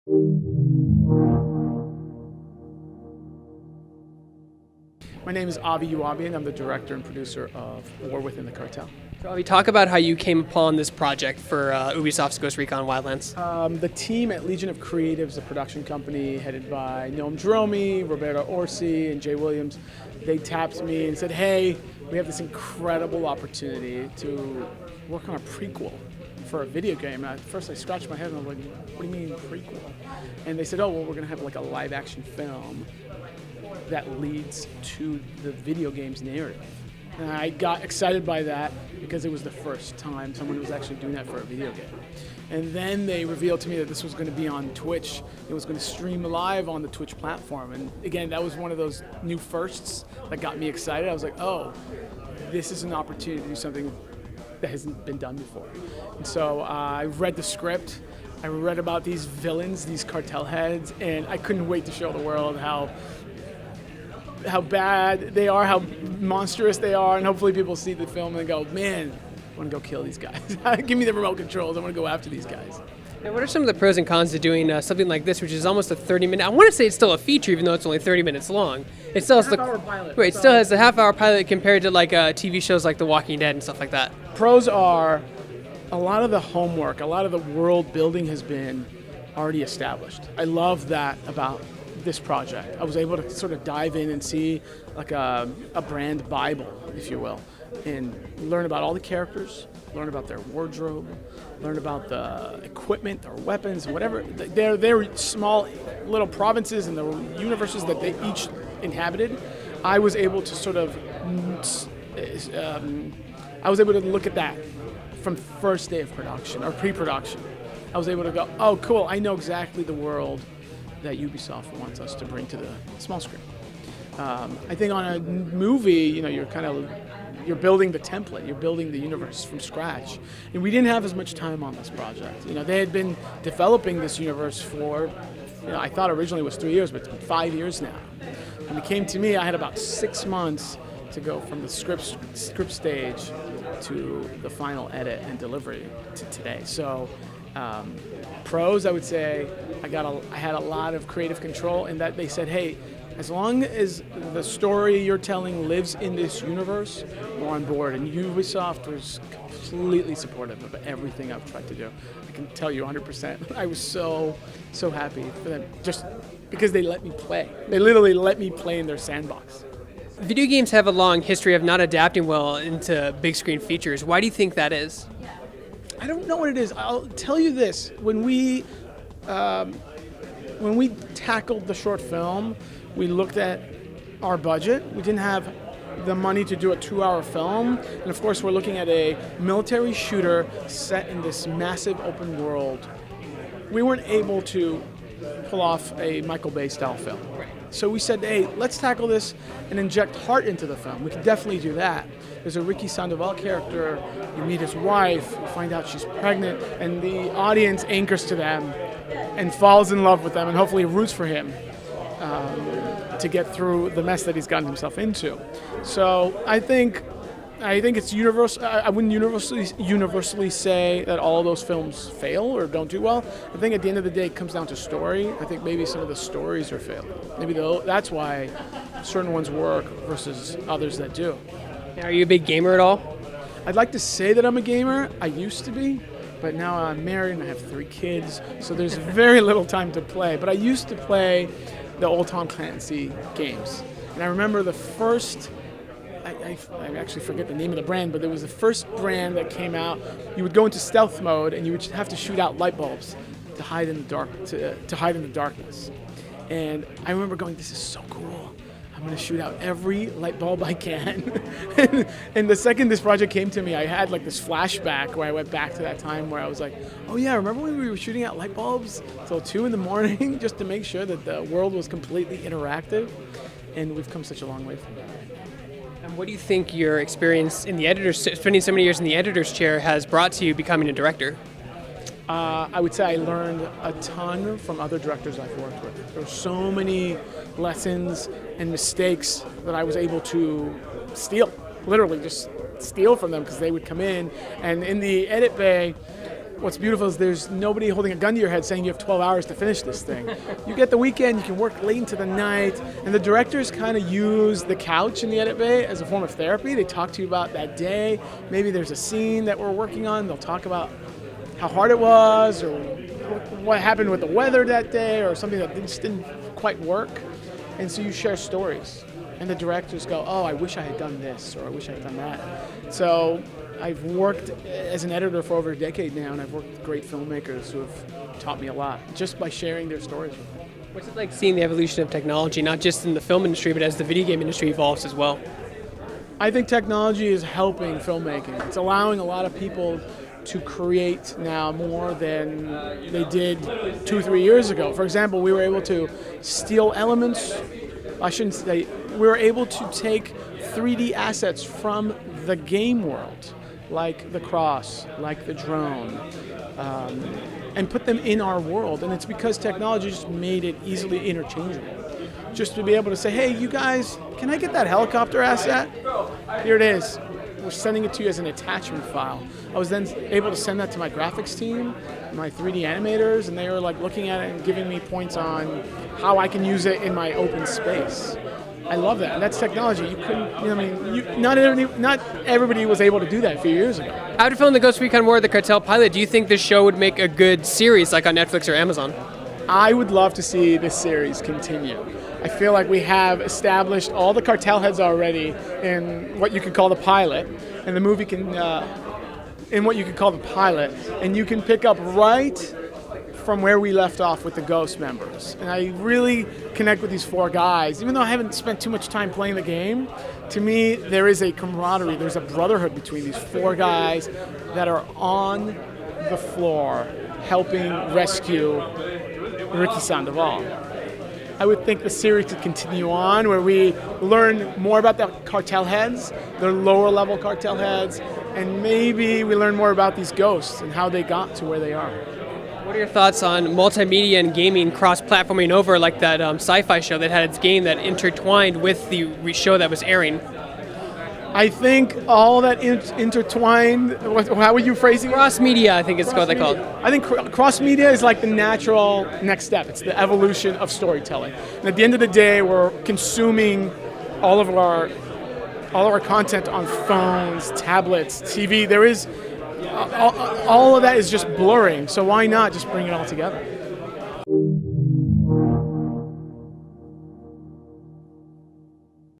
My name is Avi Youbian. I'm the director and producer of War Within the Cartel. So, Avi, talk about how you came upon this project for Ubisoft's Ghost Recon Wildlands. The team at Legion of Creatives, a production company headed by Noam Jerome, Roberto Orsi, and Jay Williams, they tapped me and said, hey, we have this incredible opportunity to work on a prequel for a video game. At first I scratched my head and I was like, what do you mean prequel? And they said, oh, well, we're going to have like a live action film that leads to the video game's narrative. And I got excited by that because it was the first time someone was actually doing that for a video game. And then they revealed to me that this was going to be on Twitch. It was going to stream live on the Twitch platform. And again, that was one of those new firsts that got me excited. I was like, oh, this is an opportunity to do something that hasn't been done before. And so I read the script. I read about these villains, these cartel heads, and I couldn't wait to show the world how bad they are, how monstrous they are, and hopefully people see the film and go, man, I want to go kill these guys. Give me the remote controls. I want to go after these guys. Now, what are some of the pros and cons to doing something like this, which is almost a 30-minute? I want to say it's still a feature, even though it's only 30 minutes long. It still has half-hour pilot. Right, it still has a half-hour pilot compared to like TV shows like The Walking Dead and stuff like that. Pros are a lot of the homework, a lot of the world building has been already established. I love that about this project. I was able to sort of dive in and see like a brand Bible, if you will, and learn about all the characters, learn about their wardrobe, learn about the equipment, their weapons, whatever. They're small little provinces and the universes that they each inhabited. I was able to sort of, I was able to look at that from first day of production or pre-production. I was able to go, oh, cool, I know exactly the world that Ubisoft wants us to bring to the small screen. I think on a movie, you're building the template, you're building the universe from scratch. And we didn't have as much time on this project. They had been developing this universe for, I thought originally it was 3 years, but it's been 5 years now. When it came to me, I had about 6 months to go from the script stage to the final edit and delivery to today. So pros, I would say, I had a lot of creative control in that they said, hey, as long as the story you're telling lives in this universe, we're on board. And Ubisoft was completely supportive of everything I've tried to do. I can tell you 100%. I was so happy for them, just because they let me play. They literally let me play in their sandbox. Video games have a long history of not adapting well into big screen features. Why do you think that is? I don't know what it is. I'll tell you this: when we tackled the short film, we looked at our budget. We didn't have the money to do a 2-hour film, and of course, we're looking at a military shooter set in this massive open world. We weren't able to pull off a Michael Bay style film. So we said, hey, let's tackle this and inject heart into the film. We can definitely do that. There's a Ricky Sandoval character, you meet his wife, you find out she's pregnant, and the audience anchors to them and falls in love with them and hopefully roots for him to get through the mess that he's gotten himself into. So I think it's universal. I wouldn't universally say that all of those films fail or don't do well. I think at the end of the day, it comes down to story. I think maybe some of the stories are failing. Maybe that's why certain ones work versus others that do. Are you a big gamer at all? I'd like to say that I'm a gamer. I used to be, but now I'm married and I have 3 kids, so there's very little time to play. But I used to play the old Tom Clancy games. And I remember the first, I actually forget the name of the brand, but there was the first brand that came out. You would go into stealth mode and you would have to shoot out light bulbs to hide in the dark, to hide in the darkness. And I remember going, this is so cool. I'm going to shoot out every light bulb I can. And the second this project came to me, I had like this flashback where I went back to that time where I was like, oh yeah, remember when we were shooting out light bulbs till 2 a.m. just to make sure that the world was completely interactive? And we've come such a long way from that. And what do you think your experience in the spending so many years in the editor's chair has brought to you becoming a director? I would say I learned a ton from other directors I've worked with. There were so many lessons and mistakes that I was able to steal, literally just steal from them, because they would come in, and in the edit bay, what's beautiful is there's nobody holding a gun to your head saying you have 12 hours to finish this thing. You get the weekend, you can work late into the night, and the directors kind of use the couch in the edit bay as a form of therapy. They talk to you about that day. Maybe there's a scene that we're working on. They'll talk about how hard it was, or what happened with the weather that day, or something that just didn't quite work. And so you share stories. And the directors go, oh, I wish I had done this, or I wish I had done that. So I've worked as an editor for over a decade now, and I've worked with great filmmakers who have taught me a lot, just by sharing their stories with me. What's it like seeing the evolution of technology, not just in the film industry, but as the video game industry evolves as well? I think technology is helping filmmaking. It's allowing a lot of people to create now more than they did 2-3 years ago. For example, we were able to steal elements. I shouldn't say, we were able to take 3D assets from the game world, like the cross, like the drone, and put them in our world. And it's because technology just made it easily interchangeable. Just to be able to say, hey, you guys, can I get that helicopter asset? Here it is. We're sending it to you as an attachment file. I was then able to send that to my graphics team, my 3D animators, and they were like looking at it and giving me points on how I can use it in my open space. I love that, and that's technology. You couldn't, not everybody was able to do that a few years ago. After filming the Ghost Recon War, the Cartel pilot, do you think this show would make a good series like on Netflix or Amazon? I would love to see this series continue. I feel like we have established all the cartel heads already in what you could call the pilot, and the movie can, in what you could call the pilot, and you can pick up right from where we left off with the Ghost members. And I really connect with these 4 guys. Even though I haven't spent too much time playing the game, to me there is a camaraderie, there's a brotherhood between these 4 guys that are on the floor helping rescue Ricky Sandoval. I would think the series could continue on where we learn more about the cartel heads, the lower level cartel heads, and maybe we learn more about these ghosts and how they got to where they are. What are your thoughts on multimedia and gaming cross-platforming over like that sci-fi show that had its game that intertwined with the show that was airing? I think all that intertwined, how were you phrasing it? Cross-media, I think is what they call it. I think cross-media is like the natural next step. It's the evolution of storytelling. And at the end of the day, we're consuming all of our content on phones, tablets, TV. There is, all of that is just blurring. So why not just bring it all together?